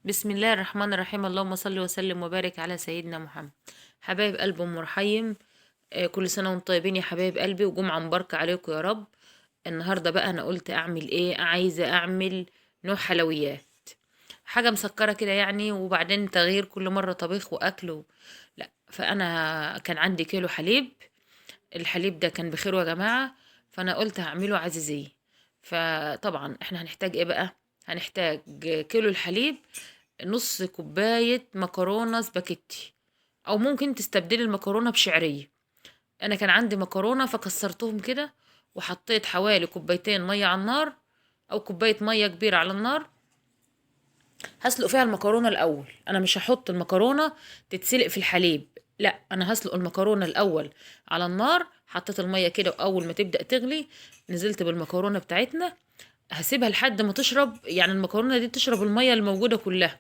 بسم الله الرحمن الرحيم. اللهم صل وسلم وبارك على سيدنا محمد. حبايب قلب ام رحيم، كل سنه وانتم طيبين يا حبايب قلبي، وجمعه مباركه عليكم يا رب. النهارده بقى انا قلت اعمل ايه، عايزه اعمل نوع حلويات، حاجه مسكره كده يعني، وبعدين تغيير كل مره طبيخ واكل لا. فانا كان عندي كيلو حليب، الحليب ده كان بخير يا جماعه، فانا قلت هعمله عزيزيه. فطبعا احنا هنحتاج ايه بقى؟ هنحتاج كيلو الحليب، نص كوباية مكرونة سباكيتي، أو ممكن تستبدلي المكرونة بشعرية. أنا كان عندي مكرونة فكسرتهم كده، وحطيت حوالي كوبايتين مية على النار، أو كوباية مية كبيرة على النار. هسلق فيها المكرونة الأول، أنا مش هحط المكرونة تتسلق في الحليب، لا أنا هسلق المكرونة الأول على النار. حطيت المية كده، وأول ما تبدأ تغلي نزلت بالمكرونة بتاعتنا. هسيبها لحد ما تشرب، يعني المكرونة دي تشرب المية الموجودة كلها.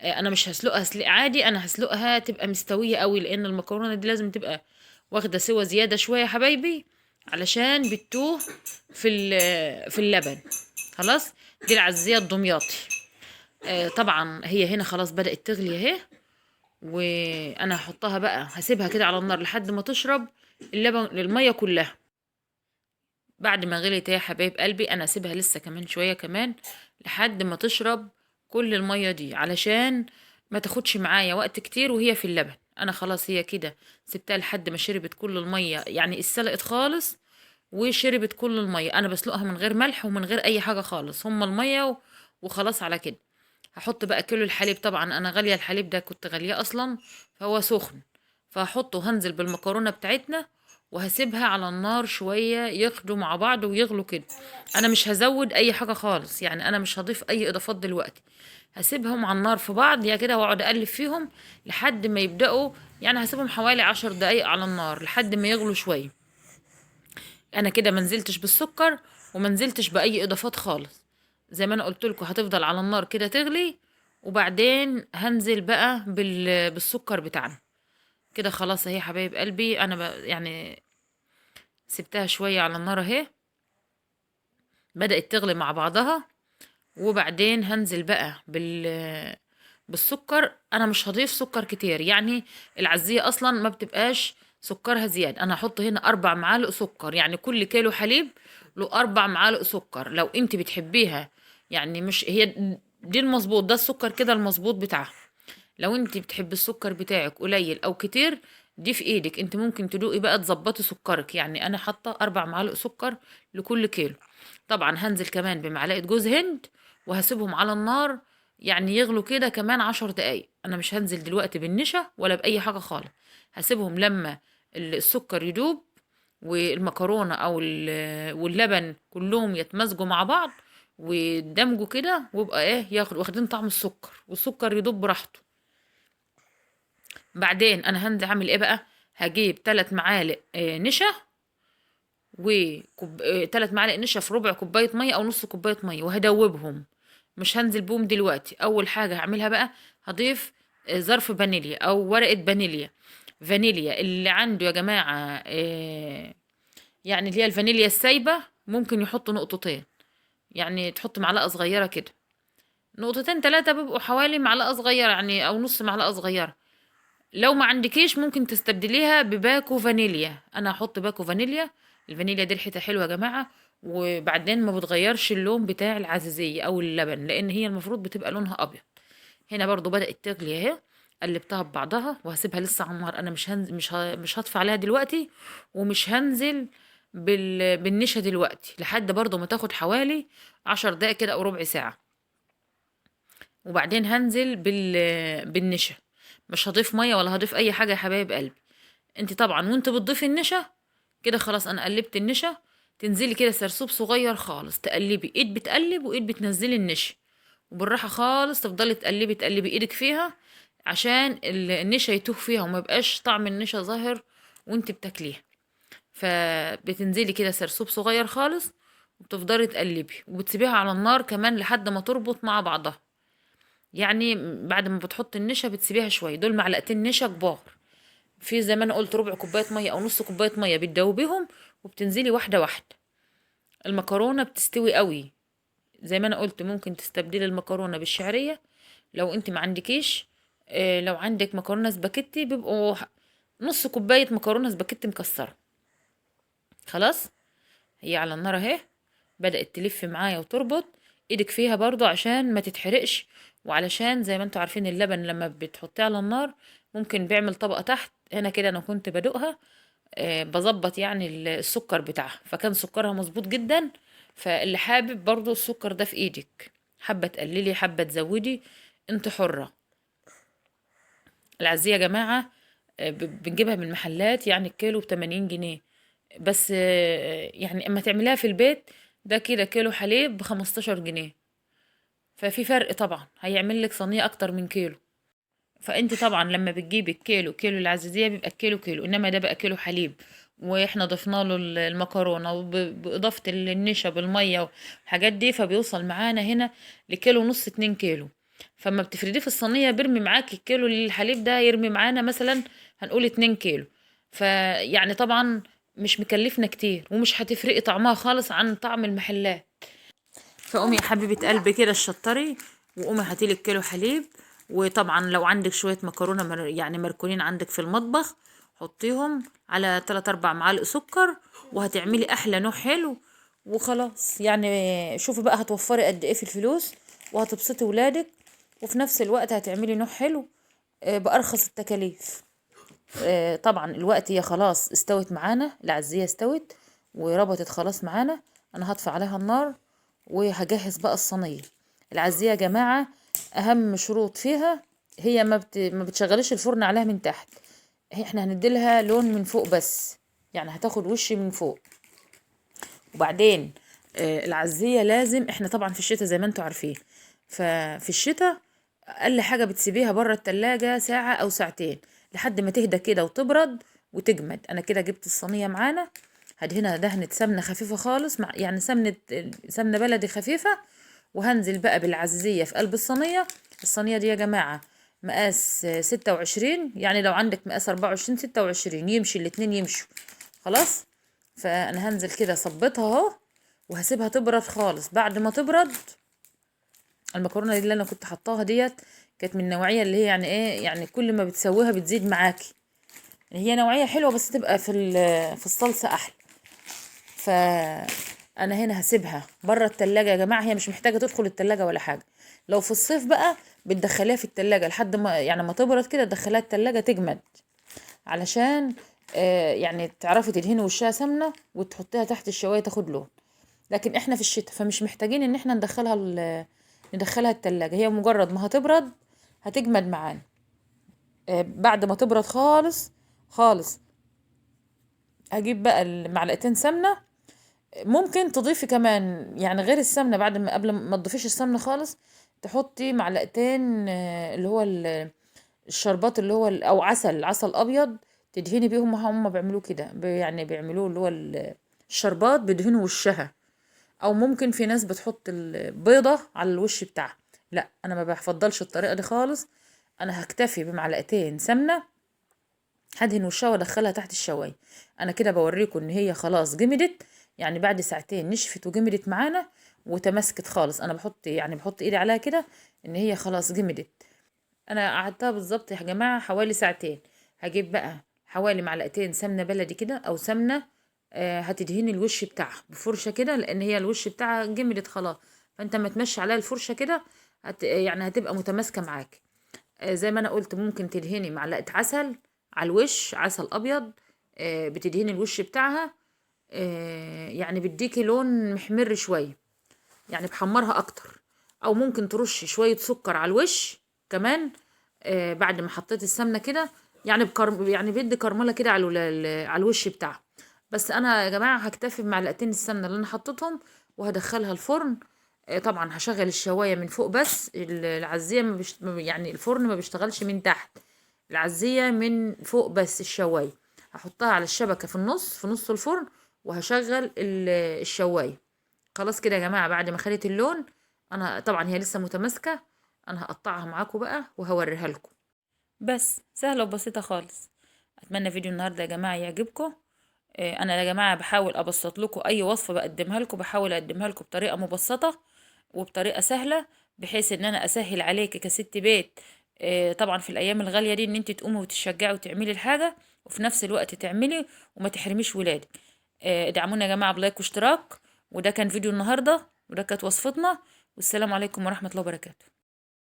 انا مش هسلقها سلق عادي، انا هسلقها تبقى مستويه قوي، لان المكرونه دي لازم تبقى واخده سوا زياده شويه يا حبايبي، علشان بتوه في اللبن. خلاص، دي العزيه الدمياطي. طبعا هي هنا خلاص بدأت تغلي اهي، وانا هحطها بقى، هسيبها كده على النار لحد ما تشرب اللبن الميه كلها. بعد ما غليت يا حبايب قلبي انا اسيبها لسه كمان شويه كمان، لحد ما تشرب كل الميه دي، علشان ما تاخدش معايا وقت كتير وهي في اللبن. انا خلاص هي كده سبتها لحد ما شربت كل الميه، يعني اتسلقت خالص وشربت كل الميه. انا بسلقها من غير ملح ومن غير اي حاجه خالص، هما الميه وخلاص على كده. هحط بقى كيلو الحليب، طبعا انا غاليه الحليب ده كنت غاليه اصلا، فهو سخن. فهحطه، هنزل بالمكرونه بتاعتنا، وهسيبها على النار شويه ياخدوا مع بعض ويغلوا كده. انا مش هزود اي حاجه خالص، يعني انا مش هضيف اي اضافات دلوقتي. هسيبهم على النار في بعض يا كده، واقعد اقلب فيهم لحد ما يبداوا، يعني هسيبهم حوالي 10 دقايق على النار لحد ما يغلوا شويه. انا كده منزلتش بالسكر ومنزلتش باي اضافات خالص، زي ما انا قلت لكم هتفضل على النار كده تغلي، وبعدين هنزل بقى بالسكر بتاعنا. كده خلاص اهي حبايب قلبي، انا يعني سبتها شوية على النار اهي، بدأت تغلي مع بعضها. وبعدين هنزل بقى بالسكر. انا مش هضيف سكر كتير، يعني العزية اصلا ما بتبقاش سكرها زياد. انا هحط هنا 4 معالق سكر، يعني كل كيلو حليب له 4 معالق سكر. لو انت بتحبيها، يعني مش هي دي المظبوط، ده السكر كده المظبوط بتاعها. لو انت بتحب السكر بتاعك قليل او كتير، دي في ايدك، انت ممكن تدوقي بقى تظبطي سكرك. يعني انا حاطه 4 معالق سكر لكل كيلو. طبعا هنزل كمان بمعلقه جوز هند، وهسيبهم على النار يعني يغلوا كده كمان 10 دقايق. انا مش هنزل دلوقتي بالنشا ولا باي حاجه خالص، هسيبهم لما السكر يدوب، والمكرونه واللبن كلهم يتمزجوا مع بعض ويندمجوا كده، ويبقى ايه، واخدين طعم السكر، والسكر يدوب براحته. بعدين انا هنزل اعمل ايه بقى؟ هجيب 3 معالق نشا، وكوب 3 معالق نشا في ربع كوبايه ميه او نص كوبايه ميه، وهدوبهم. مش هنزل بهم دلوقتي. اول حاجه هعملها بقى، هضيف ظرف فانيليا او ورقه فانيليا اللي عنده يا جماعه، يعني اللي هي الفانيليا السايبه، ممكن يحطوا نقطتين، يعني تحط معلقه صغيره كده، نقطتين 3 بيبقوا حوالي معلقه صغيره يعني، او نص معلقه صغيره. لو ما عندكيش ممكن تستبدليها بباكو فانيليا. انا هحط باكو فانيليا. الفانيليا دي ريحتها حلوه يا جماعه، وبعدين ما بتغيرش اللون بتاع العزيزيه او اللبن، لان هي المفروض بتبقى لونها ابيض. هنا برضو بدات تغلي اهي، قلبتها ببعضها وهسيبها لسه على النار. انا مش هنزل، مش هطفي عليها دلوقتي، ومش هنزل بالنشا دلوقتي، لحد برضو ما تاخد حوالي 10 دقايق كده او ربع ساعه. وبعدين هنزل بالنشا. مش هضيف ميه ولا هضيف اي حاجه يا حبايب قلبي. انت طبعا وانت بتضيفي النشا كده خلاص، انا قلبت النشا، تنزلي كده سرسوب صغير خالص، تقلبي ايد بتقلب وايد بتنزلي النشا، وبالراحه خالص تفضلي تقلبي ايدك فيها، عشان النشا يتوه فيها وما يبقاش طعم النشا ظاهر وانت بتاكليها. فبتنزلي كده سرسوب صغير خالص، وبتفضلي تقلبي وبتسيبيها على النار كمان لحد ما تربط مع بعضها. يعني بعد ما بتحط النشا بتسيبيها شويه، دول معلقتين نشا كبار، في زي ما انا قلت ربع كوبايه ميه او نص كوبايه ميه بتدوبيهم، وبتنزلي واحده واحده. المكرونه بتستوي قوي، زي ما انا قلت ممكن تستبدلي المكرونه بالشعريه، لو انت ما عندكيش، لو عندك مكرونه سباكيتي بيبقوا نص كوبايه مكرونه سباكيتي مكسره. خلاص، هي على النار اهي، بدأت تلف معايا وتربط. ايدك فيها برضو عشان ما تتحرقش، وعلشان زي ما انتوا عارفين اللبن لما بتحطيه على النار ممكن بيعمل طبقة تحت. هنا كده انا كنت بدوقها، بظبط يعني السكر بتاعها، فكان سكرها مظبوط جدا. فاللي حابب برضو السكر ده في ايدك، حابة تقللي حابة تزودي، انت حرة. العزية يا جماعة بنجيبها من المحلات، يعني الكيلو ب80 جنيه بس. يعني اما تعمليها في البيت، ده كده كيلو حليب ب15 جنيه، ففي فرق طبعا، هيعمل لك صينية اكتر من كيلو. فانت طبعا لما بتجيبي كيلو العزيزية بيبقى كيلو، انما ده بقى كيلو حليب، واحنا ضفنا له المكرونة وبإضافة النشا بالمية والحاجات دي، فبيوصل معانا هنا لكيلو ونص 2 كيلو. فما بتفرديه في الصينية بيرمي معاكي الكيلو الحليب ده، يرمي معانا مثلا هنقول 2 كيلو. فيعني طبعا مش مكلفنا كتير، ومش هتفرقي طعمها خالص عن طعم المحلات. فقومي يا حبيبة قلبي كده الشطري، وقومي هاتيلك كيلو حليب. وطبعا لو عندك شوية مكرونة يعني مركونين عندك في المطبخ، حطيهم على 3 4 معالق سكر، وهتعملي احلى نوع حلو. وخلاص يعني شوفي بقى هتوفري قد ايه في الفلوس، وهتبسطي ولادك، وفي نفس الوقت هتعملي نوع حلو بأرخص التكاليف. طبعا الوقت هي خلاص استوت معانا، العزية استوت وربطت خلاص معانا. انا هطفي عليها النار وهجهز بقى الصينية. العزية يا جماعة اهم شروط فيها، هي ما بتشغليش الفرن عليها من تحت، احنا هنديلها لون من فوق بس، يعني هتاخد وش من فوق. وبعدين العزية لازم، احنا طبعا في الشتاء زي ما انتوا عارفين، ففي الشتاء اقل حاجة بتسيبيها بره التلاجة ساعة او ساعتين لحد ما تهدى كده وتبرد وتجمد. انا كده جبت الصينية معانا، هدهنها دهنة سمنة خفيفة خالص، مع يعني سمنة بلدي خفيفة. وهنزل بقى بالعزية في قلب الصينية. الصينية دي يا جماعة مقاس 26، يعني لو عندك مقاس 24 26 يمشي، الاتنين يمشوا. خلاص، فانا هنزل كده صبتها اهو، وهسيبها تبرد خالص. بعد ما تبرد، المكرونه دي اللي انا كنت حطاها ديت كانت من النوعيه اللي هي يعني ايه، يعني كل ما بتسويها بتزيد معاكي. يعني هي نوعيه حلوه بس تبقى في الصلصه احلى. فانا هنا هسيبها بره التلاجة يا جماعه، هي مش محتاجه تدخل التلاجة ولا حاجه. لو في الصيف بقى بتدخليها في التلاجة لحد ما يعني ما تبرد كده، تدخليها التلاجة تجمد، علشان يعني تعرفي تدهني وشها سمنه وتحطيها تحت الشوايه تاخد لون. لكن احنا في الشتاء فمش محتاجين ان احنا ندخلها التلاجة، هي مجرد ما هتبرد هتجمد معانا. بعد ما تبرد خالص خالص، هجيب بقى المعلقتين سمنه. ممكن تضيفي كمان يعني غير السمنه، بعد ما قبل ما تضيفيش السمنه خالص، تحطي معلقتين اللي هو الشربات، اللي هو او عسل ابيض، تدهني بيهم. هم بيعملوه كده، يعني بيعملوه اللي هو الشربات بدهنوا وشها. او ممكن في ناس بتحط البيضة على الوش بتاعها، لا انا ما بفضلش الطريقة دي خالص. انا هكتفي بمعلقتين سمنة، هدهن وشها وادخلها تحت الشواية. انا كده بوريكم ان هي خلاص جمدت، يعني بعد ساعتين نشفت وجمدت معانا وتماسكت خالص. انا بحط ايدي عليها كده ان هي خلاص جمدت. انا قعدتها بالظبط يا جماعه حوالي ساعتين. هجيب بقى حوالي معلقتين سمنه بلدي كده او سمنه، هتدهني الوش بتاعها بفرشه كده، لان هي الوش بتاعها جمدت خلاص. فانت ما تمشي عليها الفرشه كده، يعني هتبقى متماسكه معاك. زي ما انا قلت ممكن تدهني معلقه عسل على الوش، عسل ابيض، بتدهني الوش بتاعها، يعني بيديكي لون محمر شويه، يعني بحمرها اكتر. او ممكن ترشي شويه سكر على الوش كمان، بعد ما حطيت السمنه كده، يعني يعني بيدي كرمله كده على الوش بتاعها. بس انا يا جماعه هكتفي بمعلقتين السمنه اللي انا حطيتهم، وهدخلها الفرن. طبعا هشغل الشوايه من فوق بس، العزيه يعني الفرن ما بيشتغلش من تحت، العزيه من فوق بس الشوايه. هحطها على الشبكه في نص الفرن، وهشغل الشوايه. خلاص كده يا جماعة بعد ما خدت اللون، انا طبعا هي لسه متماسكة، انا هقطعها معاكم بقى وهوريها لكم. بس سهلة وبسيطة خالص. اتمنى فيديو النهاردة يا جماعة يعجبكم. انا يا جماعة بحاول ابسط لكم اي وصفة بقدمها لكم، بحاول اقدمها لكم بطريقة مبسطة وبطريقة سهلة، بحيث ان انا اسهل عليك كست بيت. طبعا في الايام الغالية دي ان انت تقومي وتشجعي وتعملي الحاجة، وفي نفس الوقت تعملي وما تحرميش ولادك. ادعمونا يا جماعة بلايك واشتراك. وده كان فيديو النهاردة، وده كانت وصفتنا. والسلام عليكم ورحمة الله وبركاته.